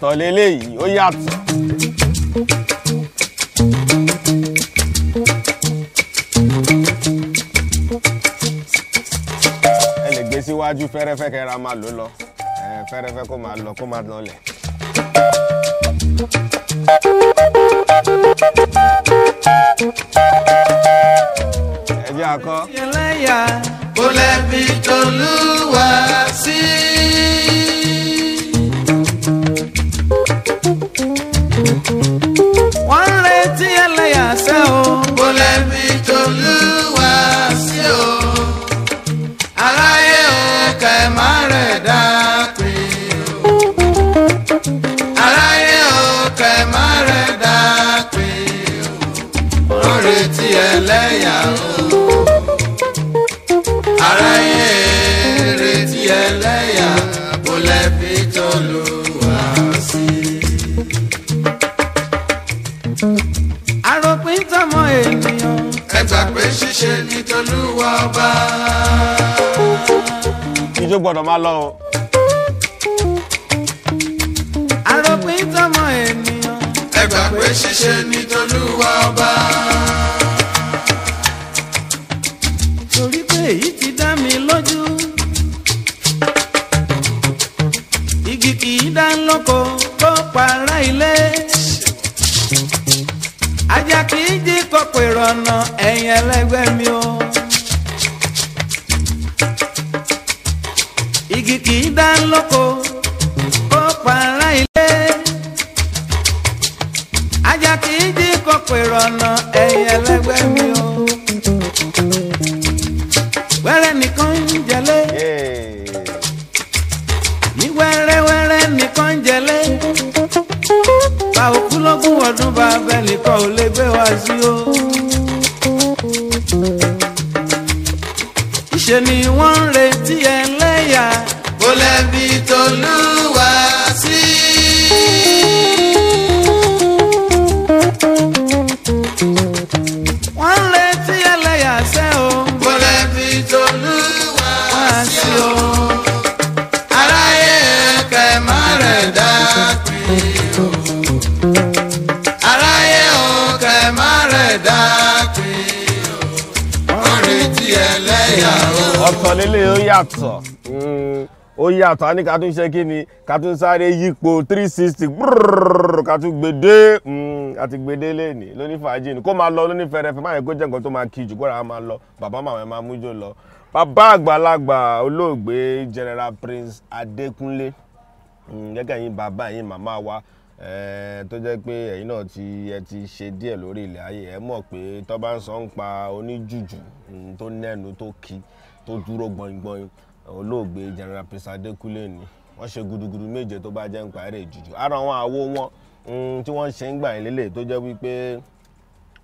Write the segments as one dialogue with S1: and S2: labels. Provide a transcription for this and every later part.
S1: ọ̀tọ̀ lélẹ́yìí ó yàtọ̀. ẹ lè gbé síwájú fẹ́rẹ́fẹ́ kẹ́ra máa lò lọ fẹ́rẹ́fẹ́ kó máa lọ kó máa lọlẹ̀. ẹ jẹ́ àkọ́.
S2: kò lẹ́bi t'Olúwa sí.
S3: wọ́n ń retí ẹlẹ́yà sẹ́ o.
S2: kò lẹ́bi t'Olúwa sí o. aráyé o kẹ́ má rẹ̀ dá pé o. aráyé o kẹ́ má rẹ̀ dá pé o. wọ́n retí ẹlẹ́yà o. aráyé retí ẹlẹ́yà kò lẹ́bi t'Olúwa sí.
S3: àròpin tọmọ ènìyàn.
S2: ẹ gbà pé ṣíṣe ní t'Olúwa ọba.
S1: ijó gbọ́dọ̀ máa lọ o.
S3: àròpin tọmọ ènìyàn.
S2: ẹ gbà pé ṣíṣe ní t'Olúwa ọba.
S3: torí pé èyí ti dá mi lójú. igi kì í dá lóko kó para ilé. ajá kì í jí kókò ìrọ̀nà ẹ̀yìn ẹlẹ́gbẹ́ mi o. igi kì í dá lóko kó para ilé. ajá kì í jí kókò ìrọ̀nà ẹ̀yìn ẹlẹ́gbẹ́ mi o. wẹ́rẹ́ nìkan ń jẹlé. ní wẹ́rẹ́wẹ́rẹ́ nìkan ń jẹlé. bá òkú lógún ọdún bá bẹ́ẹ̀ nìkan ò lè gbé wá sí o. ìṣe ni wọ́n ń retí ẹlẹ́yà.
S2: kò lẹ́bi t'Olúwa sí.
S3: wọ́n ń retí ẹlẹ́yà sẹ́ o.
S2: kò lẹ́bi t'Olúwa sí o. aráyé kẹ́ má rẹ̀ dá pé o. aráyé o kẹ́ má rẹ̀ dá pé o. wọ́n retí ẹlẹ́yà o.
S1: ọ̀tọ̀ lélẹ̀ ó yàtọ̀ ó yàtọ̀ á ní ká tún ṣe kí ni ká tún sáré yípo 360 ká tún gbèdé àti gbèdé lẹ́nìí lóní fàájì ni kó máa lọ lóní fẹ́rẹ́fẹ́ máa yẹ kó jẹ́ nǹkan tó máa kí jù kóra máa lọ bàbá màmá ẹ̀ máa mújó lọ. bàbá àgbàlagbà olóògbé General Prince Adékúnlé gẹ́gẹ́ yín bàbá yín màmá wa tó jẹ́ pé ẹ̀yin náà ẹ ti ṣe díẹ̀ lórí ilẹ̀ ayé ẹ mọ̀ pé tó bá ń sọ ń pa oníjùjù tó nẹ́nu tó kí tó dúró gbọ̀ngbọ̀n olóògbé General Prince Adékúnlé ni wọ́n ṣe gudugudu méje tó bá jẹ́ ń pa eré ìjùjù ara wọn àwo wọn tí wọ́n ṣe ń gbà yín lélẹ̀ tó jẹ́ wípé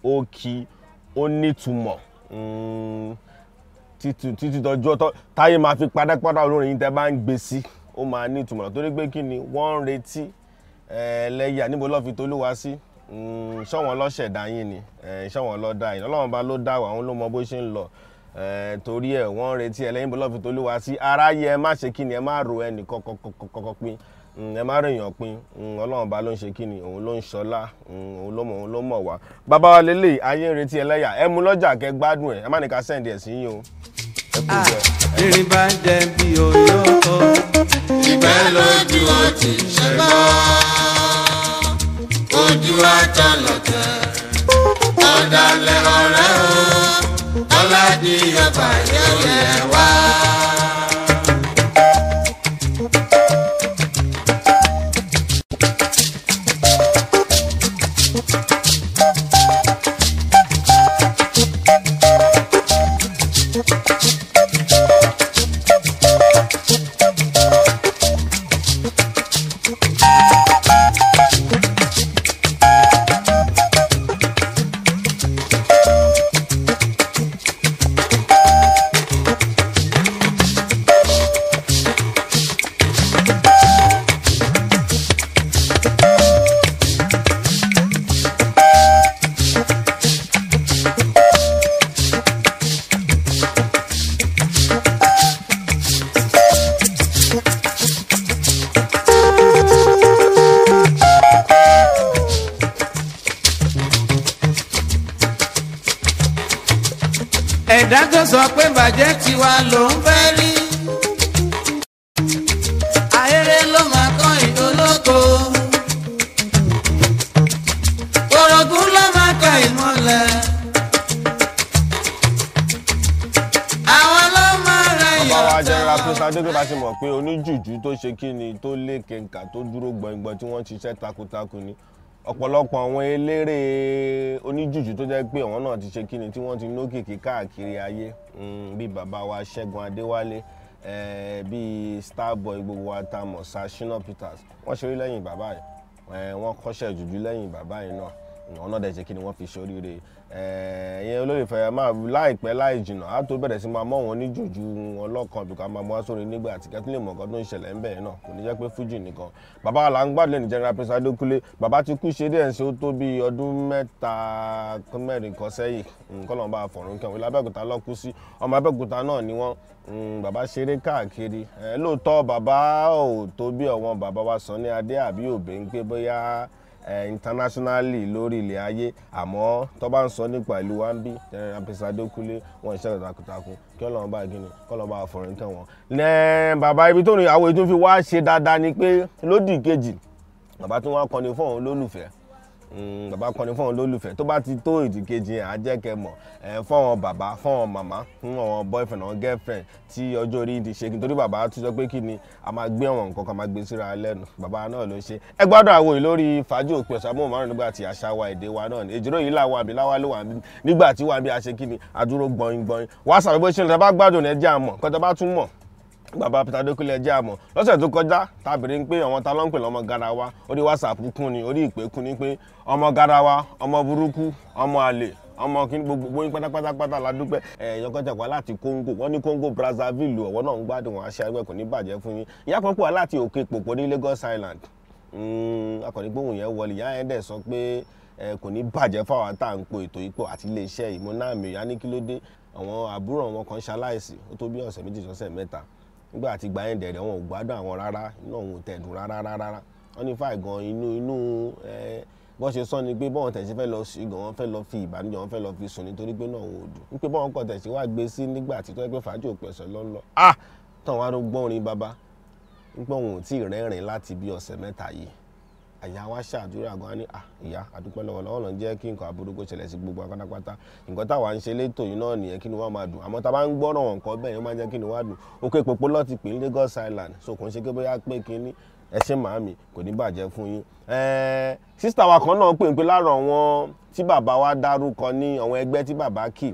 S1: ó kí ó nítumọ̀ títí tọjọ́ táyé máa fi padàpadà olórin yín tẹ́ bá ń gbé sí ó máa nítumọ̀ torí pé kí ni wọ́n ń retí ẹlẹ́yà níbo ló fi t'Olúwa sí ṣọ́wọ́n ló ṣẹ̀dá yín ni ṣọ́wọ́n ló dá yín Ọlọ́run bá ló dá wa òun ló mọ bó ṣe ń lọ torí ẹ̀ wọ́n ń retí ẹlẹ́yìn bó ló fi t'Olúwa sí aráyé ẹ má ṣe kí ni ẹ má ro ẹnì kọ́kọ́ pín ẹ má rèèyàn pín Ọlọ́run bá ló ń ṣe kí ni òun ló ń ṣọlá òun ló mọ̀ wá bàbá wa lélẹ̀ ayé ń retí ẹlẹ́yà ẹ mú lọ́jà kẹ́ gbádùn ẹ má ní ká sẹ́ǹdì ẹ̀ sí yín o.
S3: irin bá jẹ bí oyó o.
S2: ìgbẹ́ lójú ó ti ṣe bọ́ ojú àtọlọ̀tẹ̀ ọ̀dàlẹ̀ ọ̀rẹ́ o ọ̀làdìyàn bàyẹ̀ yẹ wá.
S3: ẹ̀dá tó sọ pé bàjẹ́ tiwa ló ń fẹ́ rí. Ahéré ló máa kọ́ ìdólóko. Orogún ló máa ka ìmọ̀lẹ̀. Àwọn ló máa rẹ̀ yọ̀.
S1: Bàbá wa General Prince Adékúnlé bá ṣe mọ̀ pé oníjùjú tó ṣe kí ni tó lé kẹ̀ǹkà tó dúró gbọ̀ngbọ̀n tí wọ́n ṣiṣẹ́ takuntakun ni. Ọ̀pọ̀lọpọ̀ àwọn eléré oníjùjú tó jẹ́ pé àwọn náà ti ṣe kí ni tí wọ́n ti lókìkí káàkiri ayé bí bàbá wa Ṣẹ́gun Adéwálé bí Starboy gbogbo wa tá mọ̀ sá Shina Peters wọ́n ṣeré lẹ́yìn bàbá yìí wọ́n kọ́ṣẹ́ jùjú lẹ́yìn bàbá yìí náà àwọn náà dẹ̀ ṣe kí ni wọ́n fi ṣoríire ìyẹn olólùfẹ́ máa láìpẹ́ láì jìnnà á tó bẹ̀rẹ̀ sí máa mọ́ wọn ní jùjú wọn lọ́kàn bí ká máa mọ́ sórí nígbà àti kẹ́tí lè mọ̀ nǹkan tó ń ṣẹlẹ̀ ń bẹ̀rẹ̀ náà kò ní jẹ́ pé fújì nìkan bàbá wa là ń gbádùn ní General Prince Adékúnlé bàbá ti kú ṣe díẹ̀ ṣe ó tó bí ọdún mẹ́rin kan sẹ́yìn nǹkan lọ́nà bá fọ̀rùn kẹwọn ilé Abẹ́òkúta ló kú sí ọmọ Abẹ́òkúta náà ni wọ́n bàbá ṣeré káàkiri lóòótọ́ bàbá ò tó bí ọ̀wọ́n bàbá wa Sunny Adé àbí Òbí ń pé bóyá internationally lórí ilẹ̀ ayé àmọ́ tó bá ń sọ nípa ìlú wa ń bí General Prince Adékúnlé wọn iṣẹ́ takuntakun kí Ọlọ́run bá gíní kí Ọlọ́run bá fọ̀rọ̀ nǹkan wọn. Bàbá ibi tó ní àwọn ètò fi wá ṣe dáadáa ni pé lódì kejì bàbá tí wọ́n kọni fún òun lólùfẹ́ bàbá kọni fún òun lólùfẹ́ tó bá ti tó ìdí kejì àjẹkẹ́ mọ̀ fún àwọn bàbá fún àwọn màmá fún àwọn boyfriend àwọn girlfriend tí ọjọ́ orí ti ṣe nítorí bàbá tó sọ pé kí ni a máa gbé àwọn nǹkan kan máa gbé síra lẹ́nu bàbá náà ló ṣe. Ẹ gbọ́dọ̀ àwòrán lórí fàájì òpin ọ̀sán mọ́ márùn nígbà tí àṣà wa èdè wa náà ni èjìrò yìí làwọn àbí láwa ló wà nígbà tí wà bí a ṣe kí ni àdúró gbọ̀ngbọ̀n wá sàbẹ̀ bó ṣe ń tẹ́ bá gbádùn ẹ jẹ́ àmọ̀ kọ́tẹ́ bá tún mọ̀ bàbá Peter Adékúnlé ẹjẹ́ àmọ́ lọ́sẹ̀ tó kọjá tàbí ń pé àwọn ta ló ń pè lọ́mọ garawa orí WhatsApp kún ni orí ìpè kún ni pé ọmọ garawa ọmọ burúkú ọmọ àlè ọmọ kí gbogbo yín pátápátá la dúpẹ́ èèyàn kan jẹ́ wá láti Congo wọ́n ní Congo Brazzaville ọ̀wọ́ náà ń gbádùn wọn aṣẹ́ ẹgbẹ́ kò ní bàjẹ́ fún yín ìyá kan pọ̀ láti òkè pòpò ní Lagos Island akọni gbóhùn yẹn wọlé ìyá yẹn dẹ̀ sọ pé kò ní bàjẹ́ fáwọn tá à ń po ètò ipò àti iléeṣẹ́ ìmúnáàmì ìyá ní kí ló dé àwọn àbúrò wọn kan ṣaláìsì ó tó bí ọ̀sẹ̀ méjì sọ́sẹ̀ mẹ́ta nígbà àti gbà yẹn dẹ̀rẹ̀ wọn ò gbádùn àwọn rárá inú òun ò tẹ̀dùn rárá wọ́n ní fáì gan inú bọ́n ṣe sọ ni pé bọ́n tẹ̀sí fẹ́ lọ sí gan wọ́n fẹ́ lọ fi ìbànújẹ́ wọ́n fẹ́ lọ fi sùn nítorí pé náà ò dùn wípé bọ́n kọ̀ tẹ̀sí wá gbé sí nígbà tí tó yẹ pé fàájì òpin ọ̀sẹ̀ lọ́nlọ́ tán wá ló gbọ́n orin bàbá wípé òun ò tí ì rẹ́rìn láti bí ọ̀sẹ̀ mẹ́ta yìí àyà wa ṣàdúrà gan ni ìyá àdúpẹ́ lọ́wọ́ lọ́n jẹ́ kí nǹkan aburú kó ṣẹlẹ̀ sí gbogbo pátápátá nǹkan táwa ń ṣe létò yìí náà nìyẹn kí ni wọ́n máa dùn àmọ́ tá a bá ń gbọ́rọ̀ nǹkan bẹ́ẹ̀ yẹn máa jẹ́ kí ni wọ́n á dùn òkè pòpó lọ́ọ́ ti pè ní Lagos Island so kò ń ṣe pé bóyá pé kínní ẹ ṣe màámi kò ní bàjẹ́ fún yín. sísítà wa kan náà pè ń pé láàárọ̀ wọn tí bàbá wa dárúkọ ní àwọn ẹgbẹ́ tí bàbá kì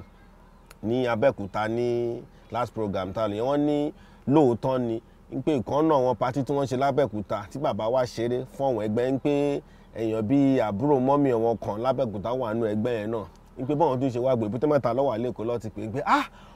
S1: ní Abẹ́òkúta ní last program tá wọ́n ní lóòótọ́ ni ń pé ìkan náà wọn pátí tí wọ́n ṣe lábẹ́òkúta tí bàbá wa ṣeré fún àwọn ẹgbẹ́ ń pé èèyàn bíi àbúrò mọ́mì wọn kan lábẹ́òkúta wà nínú ẹgbẹ́ yẹn náà ń pé bọ́n tó ṣe wá gbé Èbúté Mẹ́ta lọ́wọ́ àlékòó lọ́ọ́ ti pè é pé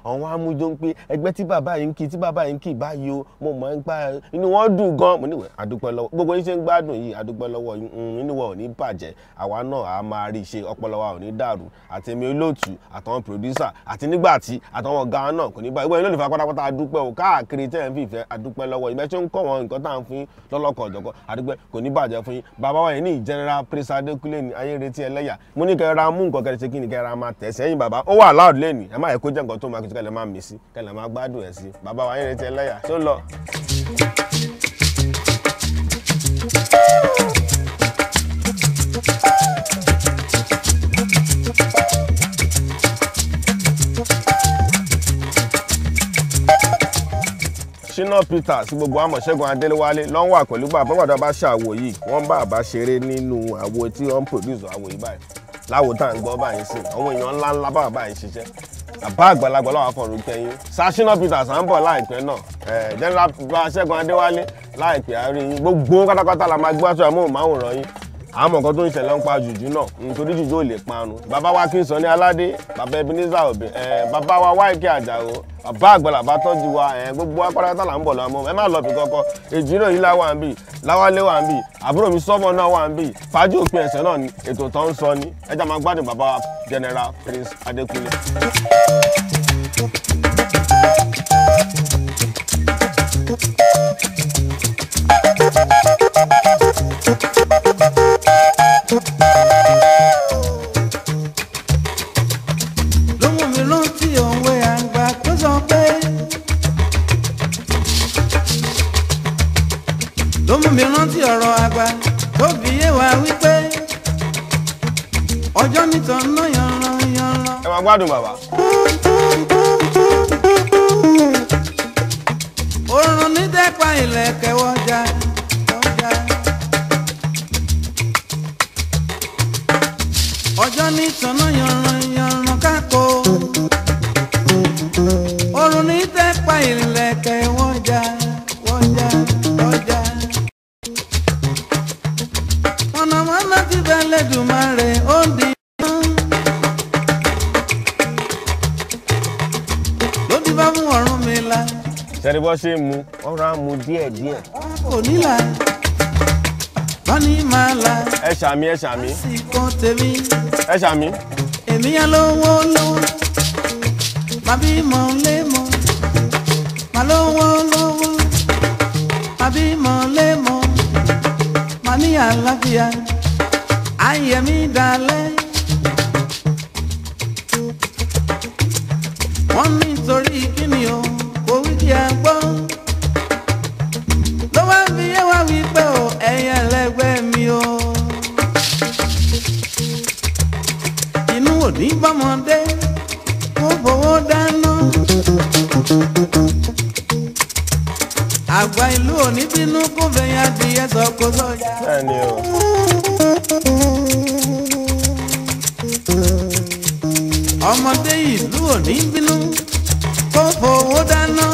S1: àwọn amújó ń pé ẹgbẹ́ tí bàbá yìí ń kí báyìí o mo mọ̀ ń pa inú wọn dùn gan mo níwẹ̀ àdúpẹ́ lọ́wọ́ gbogbo yín ṣe ń gbádùn yìí àdúpẹ́ lọ́wọ́ inú wa ò ní bàjẹ́ àwa náà a máa rí ṣe ọpọlọ wa ò ní dàrú àtẹ̀mí olóòtú àtàwọn pòdúsà àti nígbàtí àtàwọn ọ̀gá náà kò ní bá ìwé olólùfẹ́ pátápátá àdúpẹ́ o káàkiri tẹ́ ẹ̀ ń fìfẹ́ àdúpẹ́ lọ́wọ́ ìbẹ́ tí ó ń kọ́ wọn nǹkan tá à ń fún lọ́lọ́kọ̀ ọ̀jọ̀kọ̀ àdúpẹ́ kò ní bàjẹ́ fún yín bàbá wa yìí ní General Prince Adékúnlé ní ayé retí ẹlẹ́yà mo ní kẹ́ra mú nǹkan kẹ́rẹ́ ṣe kí ni kẹ́ra máa tẹ̀ sẹ́yìn bàbá ó wà láòdù lẹ́nìí ẹ má yẹ kó jẹ́ nǹkan tó máa kí kẹ́lẹ́ máa mì sí kẹ́lẹ́ máa gbádùn ẹ̀ sí bàbá wa ayé retí ẹlẹ́yà tó lọ. Shina Peters gbogbo àmọ̀ Ṣẹ́gun Adéwálé ló ń wà pẹ̀lú bàbá bàbá bá ṣàwò yìí wọ́n bá àbá ṣeré nínú àwo tí wọ́n ń produce àwo yìí báyìí láwo tá à ń gbọ́ báyìí sí àwọn èèyàn ńláńlá bá bàbá yìí ṣiṣẹ́ bàbá àgbàlagbà lọ́wọ́ àfọ̀rùn kẹyìn Shina Peters à ń bọ̀ láìpẹ́ náà General Ṣẹ́gun Adéwálé láìpẹ́ àárín gbogbo pátápátá la máa gbé aṣọ àmóhùnmáwòrán yín àmọ́ nǹkan tó ń ṣẹlẹ̀ ń pa jùjú náà nítorí jùjú ò lè parun bàbá wa kí n sọ ní aládé bàbá Ebenezer Obey bàbá wa Wáìkì Àjàó bàbá àgbàlagbà tọ́jú wa gbogbo apáráta là ń bọ̀ lọ́mọ ẹ má lọ bí kọ́kọ́ Èjìrò yìí láwà ń bì Láwálé wà ń bì àbúrò mi sọ́mọ náà wà ń bì fàájì òpin ẹ̀sẹ̀ náà ni ètò tó ń sọ ni ẹja máa gbádùn bàbá wa General Prince Adékúnlé.
S3: ló mú mi rántí òwe tanná yanran yanran.
S1: ẹ máa gbádùn bàbá.
S3: Òrùn ní dẹ́pa ìlẹ̀kẹ̀ wọjà wọjà. Ọjọ́ ní tanná yanran yanran kákó. Òrùn ní dẹ́pa ìlẹ̀kẹ̀ wọjà wọjà wọjà. Mọ̀nàmọ́ná ti bẹ́ lẹ́dùnmáre ó di iná. Ló ti bá fún Ọ̀rúnmìlà.
S1: ṣẹ́ni bọ́ ṣe ń mu wọ́n rà ń mu díẹ̀díẹ̀.
S3: Kò nílà báni máa la.
S1: ẹ ṣàmì ẹ ṣàmì
S3: Àsìkò tèmi
S1: ẹ ṣàmì.
S3: èmi yẹn lówó lówó. Má bí mọ lé mọ. Má lówó lówó. Má bí mọ lé mọ. Má ní àlàáfíà. Ayé mi dalẹ̀. Wọ́n ní torí kíni o kò wí kí a gbọ́. Ló wá fi yé wá wí pé o ẹ̀yin ẹlẹgbẹ́ mi o. Inú òní bọ́mọdé kó fowó dáná. Àgbà ìlú òní bínú kó fẹ̀yìn adìyẹ sọ kó sọ́jà.
S1: bẹ́ẹ̀ni o.
S3: Ọmọdé ìlú òní bínú kó fowó dáná.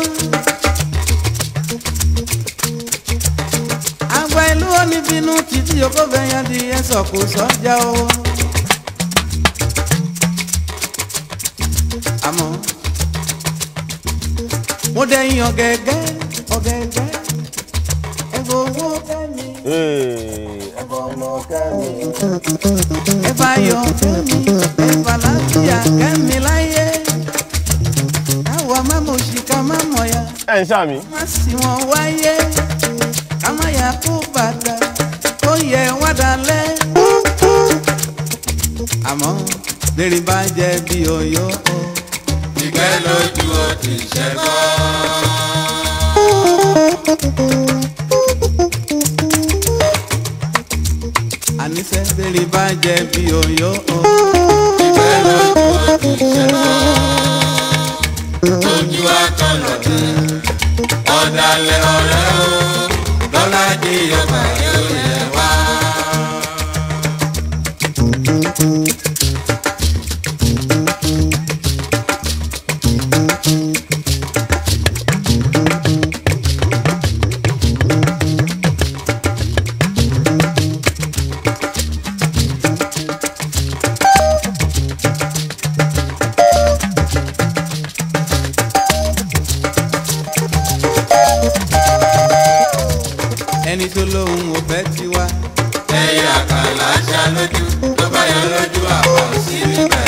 S3: Àgbà ìlú òní bínú títí okó fẹ̀yìn adìyẹ sọ kó sọ́jà o. Àmọ́ mo dẹ̀yìn ọ̀gẹ̀gẹ̀ ọ̀gẹ̀gẹ̀ ẹ̀fọ́ owó kẹ́mi
S1: ẹ̀fọ́ ọmọ kẹ́mi.
S3: ẹ̀fà yọ̀ kẹ́mi ẹ̀fà láfíà kẹ́mi láyé. Káwa má mọ̀ òṣìkà má mọ̀ ya.
S1: ẹ ń ṣàmì.
S3: Má sì wọ́n wáyé. Ká má yà kó bàtà ó yẹ wá dalẹ̀. Àmọ́ lérí bá jẹ́ bí oyó.
S2: ìgbẹ́ lójú ó ti ṣẹ́gbọ́.
S3: Àníṣe lérí bá jẹ́ bí oyó.
S2: ìgbẹ́ lójú ó ti ṣẹ́gbọ́. ojú akọlọ̀dé ọ̀dàlẹ̀ ọ̀rẹ́ o Bọ́lájí ọba yóò yẹ wá.
S3: Ẹni tó lóhun ò fẹ́ ti wá.
S2: ẹyẹ àkàlà ṣá lójú tó bá yọ lójú àpò sí níbẹ̀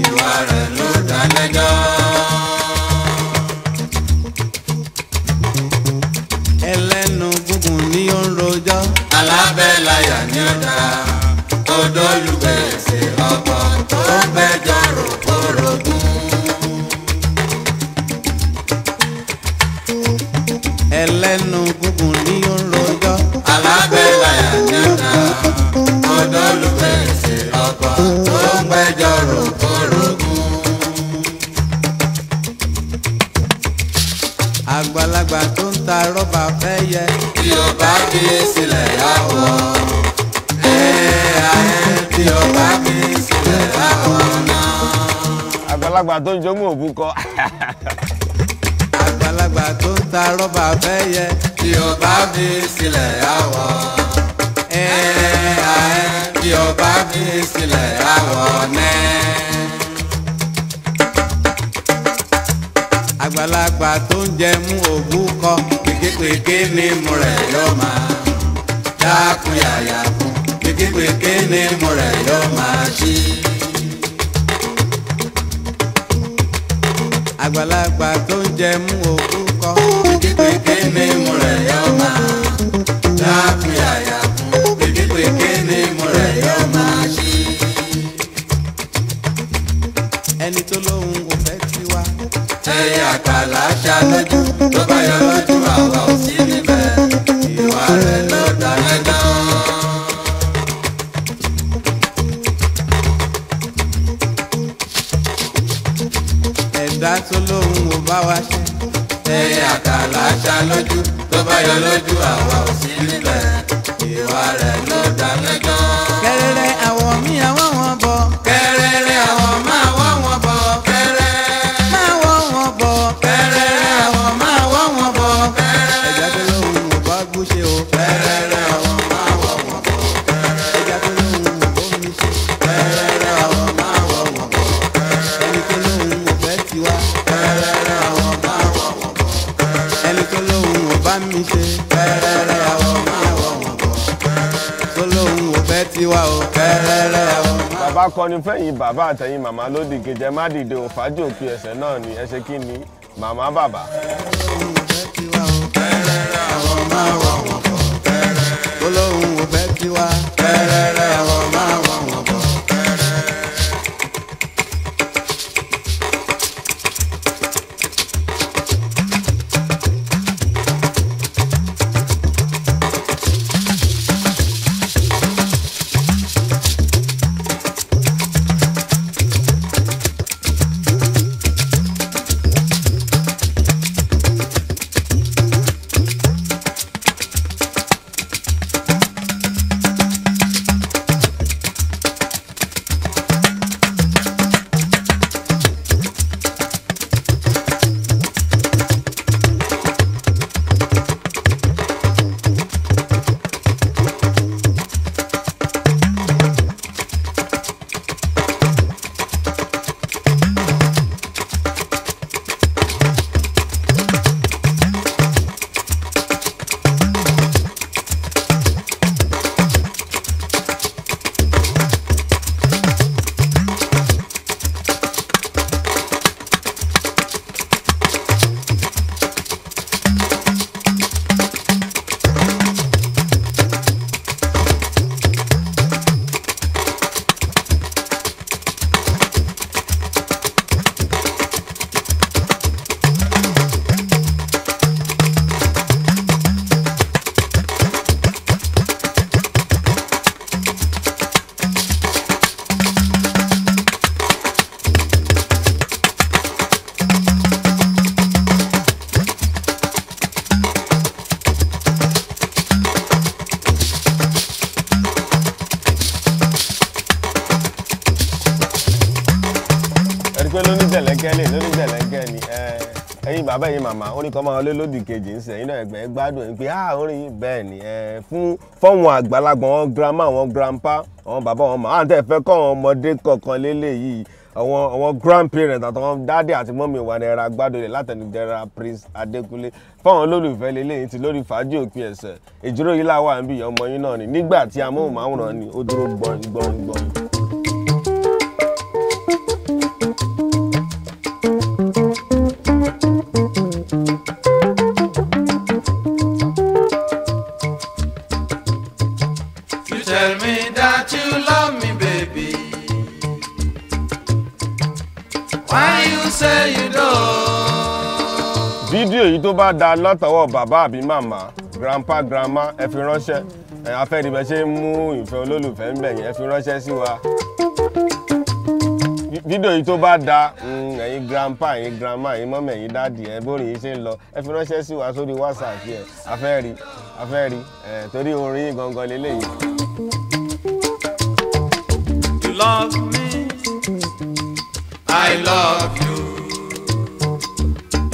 S2: ìwà rẹ̀ ló dá lẹ́jọ́.
S3: Ẹlẹ́nu gúngùn ni ó ń rojọ́.
S2: alábẹ́láyà ni ó dá odólùgbèsè ọkọ̀ tó ń gbẹ́jọ́ rò kórogún.
S3: Ẹlẹ́nu gúngùn ni ó ń rojọ́.
S2: alábẹ́láyà ni ó dá odólùgbèsè ọkọ̀ tó ń gbẹ́jọ́ rò kórogún.
S3: Àgbàlagbà tó ń ta rọ́bà fẹ́ yẹ.
S2: tí o bá fi sílẹ̀ yàwọ̀ tí o bá fi sílẹ̀ yàwọ̀ náà.
S1: àgbàlagbà tó ń jogún òbúkọ.
S3: Àgbàlagbà tó ń ta rọ́bà fẹ́ yẹ.
S2: tí o bá fi sílẹ̀ yàwọ̀ tí o bá fi sílẹ̀ yàwọ̀ náà.
S3: Àgbàlagbà tó ń jẹ mú òbúkọ.
S2: pèképèké ni mo rẹ̀ yóò máa dákun yàyà fún pèképèké ni mo rẹ̀ yóò máa ṣí.
S3: Àgbàlagbà tó ń jẹ mú òbúkọ.
S2: pèképèké ni mo rẹ̀ yóò máa dákun yàyà fún pèképèké ni mo rẹ̀ yóò máa ṣí.
S3: Ẹni tó lóhun ò fẹ́ ti wá.
S2: ẹyẹ àkàlà ṣá lójú tó bá yọ lójú àwa ò sí níbẹ̀ ìwà rẹ̀ ló dá lẹ́jọ́.
S3: dá tó lóhùn ò bá wa ṣe.
S2: ẹyẹ àkàlà ṣá lójú tó bá yọ lójú àwa ò sí níbẹ̀ ìwà rẹ̀ ló dá lẹ́jọ́.
S3: kẹrẹrẹ àwọ̀ mi àwọ̀ wọn bọ̀.
S2: kẹrẹrẹ àwọ̀ máa wọ́ wọn bọ̀ kẹrẹ.
S3: máa wọ̀ wọn bọ̀.
S2: kẹrẹrẹ àwọ̀ máa wọ́ wọn bọ̀ kẹrẹ.
S3: ẹja tó lóhùn ò bá gbóṣe o.
S2: kẹrẹrẹ àwọ̀ máa wọ́ wọn bọ̀ kẹrẹ.
S3: ẹja tó lóhùn ò bómi ṣe.
S2: kẹrẹrẹ àwọ̀ máa wọ́ wọn bọ̀ kẹrẹ.
S3: ẹni tó lóhùn ò fẹ́ tiwa.
S2: kẹrẹrẹ àwọ̀ máa wọ́ wọn bọ̀ kẹrẹ.
S3: ẹni tó lóhùn ò bá mi ṣe.
S2: kẹrẹrẹ àwọ̀ máa wọ́ wọn bọ̀ kẹrẹ.
S3: tó lóhùn ò fẹ́ tiwa o.
S2: kẹrẹrẹ àwọ̀.
S1: bàbá kọni fẹ́yìn bàbá àtẹ̀yìn màmá lódì kejì ẹ má dìde òun fàájì òpin ẹ̀sẹ̀ náà ni ẹ ṣe kí ni màmá bàbá.
S3: lóhùn ò fẹ́ tiwa o.
S2: kẹrẹrẹ àwọ̀ máa wọ́ wọn bọ̀ kẹrẹ.
S3: tó lóhùn ò fẹ́ tiwa.
S2: kẹrẹrẹ àwọ̀ máa wọ́ wọn bọ̀ kẹrẹ.
S1: pé lóní jẹ̀lẹ́gẹ́ ni ẹ̀yin bàbá ẹ̀yin màmá ó ní kọ́ máa lé lódì kejì ń sẹ̀ iná ẹ̀gbẹ́ gbádùn ẹ̀ pé orin yìí bẹ́ẹ̀ ni fún fọ́wọ́n àgbàlagbà wọn grandma wọn grandpa àwọn bàbá wọn màá tẹ̀ fẹ́ kọ́ àwọn ọmọdé kọ̀ọ̀kan lélẹ̀ yìí àwọn grandparents àtàwọn dáàdì àti mọ́mì wà ní ẹ̀rọ agbádùn rẹ̀ látẹnudẹ́ra Prince Adékúnlé fọ́wọ́n olólùfẹ́ lélẹ́yìn ti lórí fàájì òpin ẹ̀sẹ̀ ìjíròrò yìí láwà ń bí ọmọ yín náà ni nígbà tí amóhùnmáwòrán ni ó dúró gbọ̀ngbọ̀ngbọ̀n.
S2: Tell me that you love me, baby. Why you say you don't?
S1: Fídíò yìí tó bá da látọwọ́ bàbá àbí màmá grandpa grandma ẹ fi ránṣẹ́ afẹ́rìbẹ̀ ṣe ń mú ìfẹ́ olólùfẹ́ ń bẹ̀yìn ẹ fi ránṣẹ́ sí wa. Fídíò yìí tó bá da ẹ̀yin grandpa ẹ̀yin grandma ẹ̀yin mọ́mí ẹ̀yin dáàdì ẹ̀ bórin yìí ṣe ń lọ ẹ fi ránṣẹ́ sí wa sórí WhatsApp yẹn afẹ́rí torí orin yìí gangan lélẹ́yìí.
S3: You love me,
S2: I love you.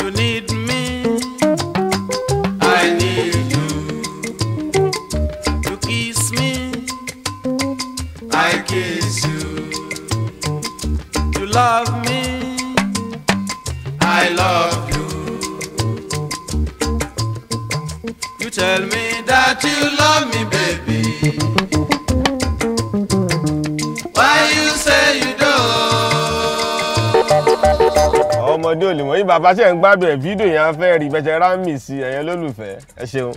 S3: you need me,
S2: I need you.
S3: you kiss me,
S2: I kiss you.
S3: you love me,
S2: I love you.
S3: you tell me
S2: That you love me, baby. Why you say you don't?
S1: Ọmọdé ò lè mọ̀ yí bàbá ṣe ń gbádùn ẹ̀ fídíò yẹn fẹ́ rí bẹ́ẹ̀ rámì sí ẹ̀yẹ lólùfẹ́ ẹ ṣeun.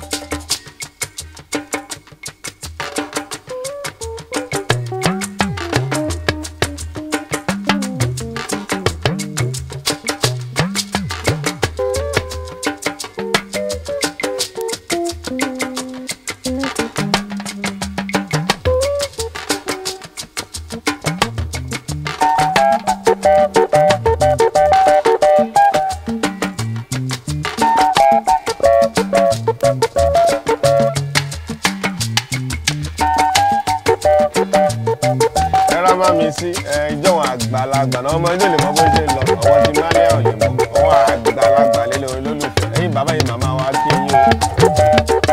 S1: ìjọ̀wọ̀n àgbàlagbà náà ọmọ ilé ìlú bó ṣe lọ ọwọ́ ti máa lẹ́ ọ̀yẹ́ mọ́ ọwọ́ àgbàlagbà lélẹ̀ olólùfẹ́ ẹ̀yin bàbá yìí màmá wa kí yín o.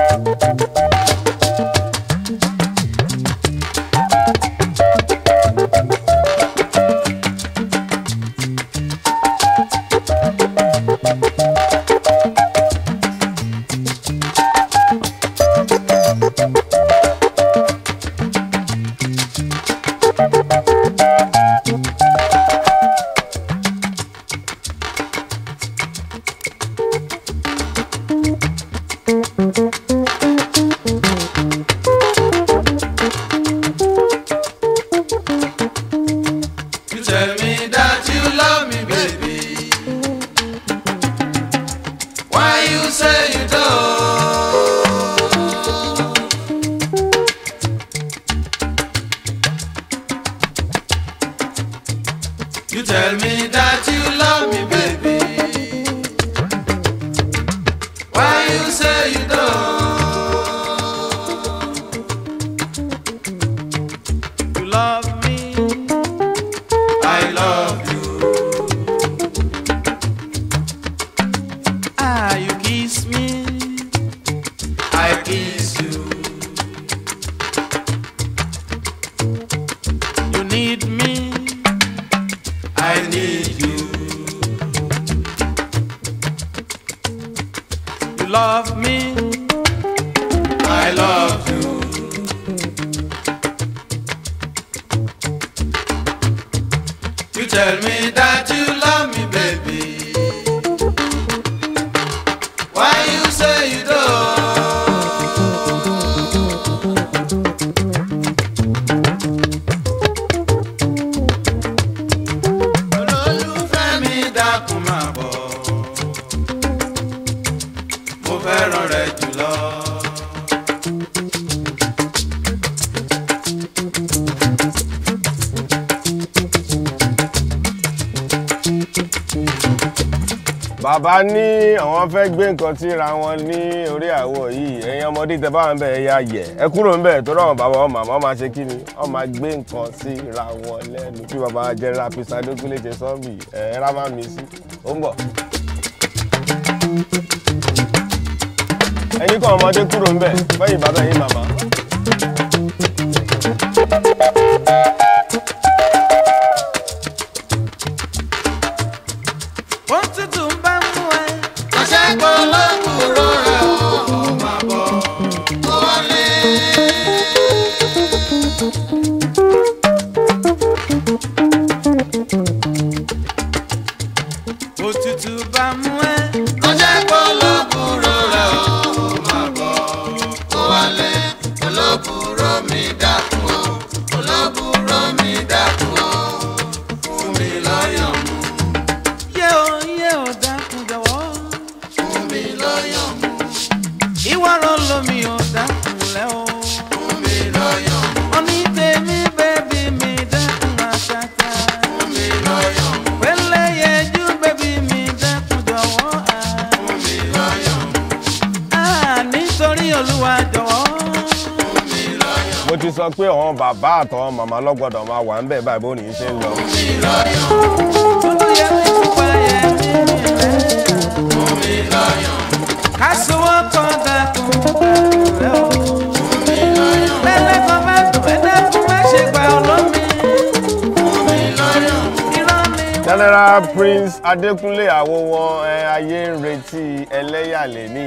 S2: You tell me that you love me, baby. Why you say you don't?
S3: You love me,
S2: I love you.
S3: ah, you kiss me,
S2: I kiss you.
S3: you need me,
S2: I need you.
S3: you love me,
S2: I love you. You tell me that you love me, baby. Why you say you don't? Olólùfẹ́ mi dákun máa bọ̀, mo fẹ́ràn rẹ jùlọ.
S1: bàbá ní àwọn fẹ́ gbé nǹkan tí ra wọn ní orí àwọ̀ yìí ẹ̀yin ọmọdé tẹ bá wọn bẹ̀ ẹ̀yà yẹ̀ ẹ kúrò ń bẹ̀ tó rọ̀ bàbá wọn màmá máa ṣe kí ni wọ́n máa gbé nǹkan sí ra wọn lẹ́nu bí bàbá General Prince Adékúnlé ṣe sọ́ọ̀bì ẹ̀ẹ́rá máa mi sí ó ń bọ̀. ẹ̀yin kan ọmọdé kúrò ń bẹ̀ fẹ́yìn bàbá ẹ̀yin màmá.
S3: wọ́n tútù ń bá mú ẹ.
S2: Ọṣẹ polówó rẹ̀ ó máa bọ̀ ó wọlé.
S3: Òtútù bá mú ẹ.
S2: Ọṣẹ polówó rẹ̀ ó máa bọ̀ ó wọlé. Olóbùrò mi dákun o, olóbùrò mi dákun o, fún mi lọ́yàn mu,
S3: yé o dákun jọ̀wọ́.
S2: fún mi lọ́yàn mu,
S3: ìwọ ló lómi ò dákun lẹ́ o.
S2: fún mi lọ́yàn mu,
S3: Oní tèmi bébí mi dákun àṣàkà.
S2: fún mi lọ́yàn mu,
S3: Pẹ̀lẹ́ yẹjú bébí mi dákun jọ̀wọ́.
S2: fún mi lọ́yàn mu,
S3: Nítorí Olúwa jọ̀wọ́.
S2: fún mi lọ́yàn mu,
S1: mo ti sọ pé àwọn bàbá àtàwọn màmá lọ́gbọ́dọ̀ máa wà ń bẹ̀ báyìí bó nìyí ṣe ń lọ.
S2: fún mi lọ́yàn mu,
S3: Olúyẹmí pupa yẹmí rẹ̀.
S2: fún mi lọ́yàn mu,
S3: Kásùwọ́ kan dákun rẹ̀ o.
S2: fún mi lọ́yàn mu,
S3: Lẹ́lẹ́kan bá dùn ẹ́ dákun má ṣe gba olómi.
S2: fún mi lọ́yàn mu.
S3: Irọ́ ni
S1: General Prince Adékúnlé àwo wọn ayé ń retí ẹlẹ́yàlẹ́ ní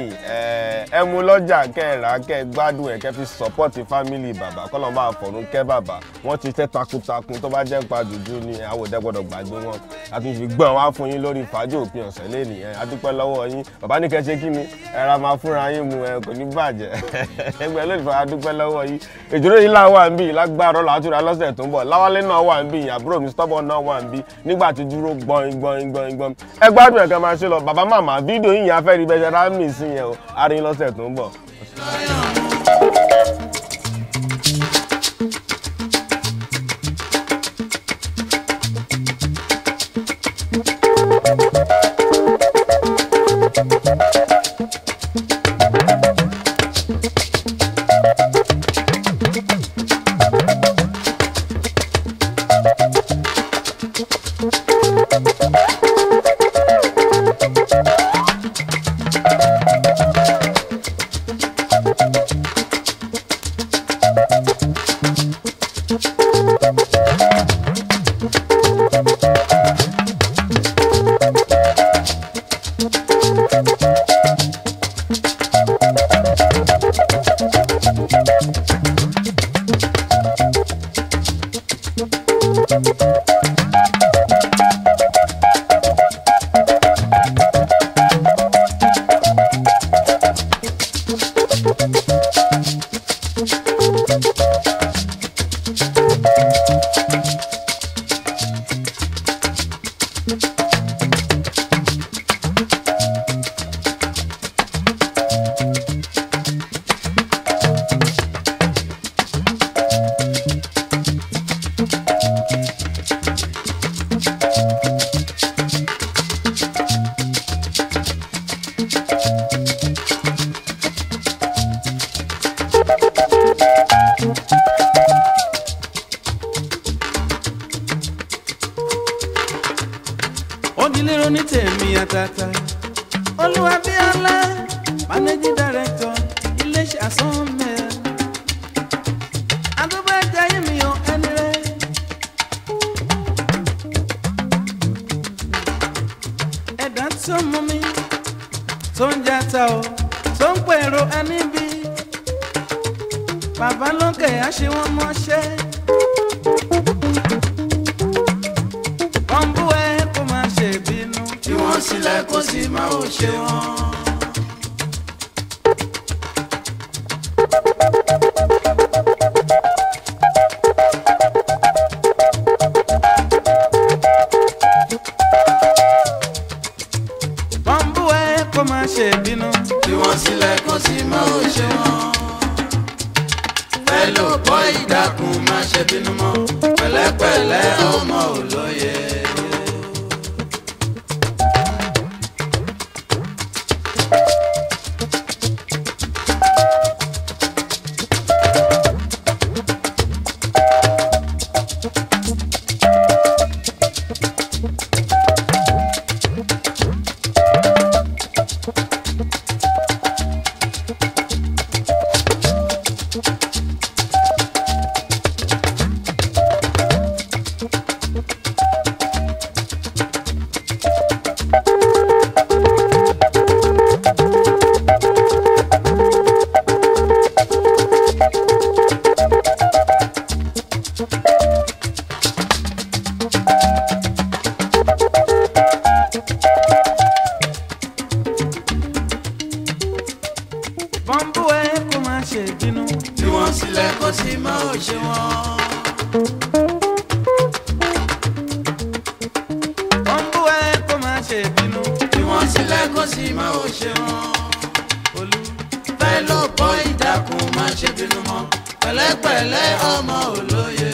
S1: ẹ mú lọ́jà kẹ́ẹ̀rà kẹ́ gbádùn ẹ̀ kẹ́ fi support family bàbá kọ́lọ́n bá fọ̀rún kẹ́ bàbá wọ́n ti tẹ́ takuntakun tó bá jẹ́ pa jùjú ní àwòdẹ́ gbọ́dọ̀ gbàgbé wọn àtúnfi gbọ́n wá fún yín lórí fàájì òpin ọ̀sẹ̀ lẹ́nìí adúpẹ́ lọ́wọ́ yín bàbá ní kẹ́ ṣe kí ni ẹ̀ra máa fúnra yín mu kò ní bàjẹ́ ẹgbẹ́ lónìí fún adúpẹ́ lọ́wọ́ yín ìdúró yìí láwà ń bì lágbára làátúrà lọ́sẹ̀ tó ń bọ̀ láwálé náà wà ń bì àbúrò mi stubborn náà wà ń bì nígbà tí dúró gbọ̀n ẹ gbádùn ẹ̀kan máa ṣe lọ bàbá màmá fídíò yìí yẹn afẹ́ rí bẹ́ẹ̀ ṣe rámì sí yẹn o a rí yín lọ́sẹ̀ tó ń bọ̀.
S3: Odilero ní tèmi àtàtà Olúwabíọ́lá managing director iléeṣẹ́ àsánmẹ́ adúbẹ́jayé mi ò ẹni rẹ̀ ẹ̀dá tó mú mi tó ń jata o tó ń pèrò ẹni bí bàbá lókè àṣẹ wọn mọ́ṣẹ́. Sílẹ̀ kó sì máa ò ṣe wọ́n. Bọ́m̀bù ẹ kó máa ṣe bínú. Tí wọ́n sílẹ̀ kó sì máa ò ṣe wọ́n. Fẹ́lò bọ́ ìdákun máa ṣe bínú mọ́. Pẹ̀lẹ́pẹ̀lẹ́ ọmọ olóye. Bọ́m̀bù ẹ kó máa ṣe bínú. Tí wọ́n sílẹ̀ kó sì máa ò ṣe wọ́n. Bọ́m̀bù ẹ kó máa ṣe bínú. Tí wọ́n sílẹ̀ kó sì máa ò ṣe wọ́n. Olú fẹ́ ló bọ́ ìdákun máa ṣe bínú mọ́. Pẹ̀lẹ́pẹ̀lẹ́ ọmọ olóye.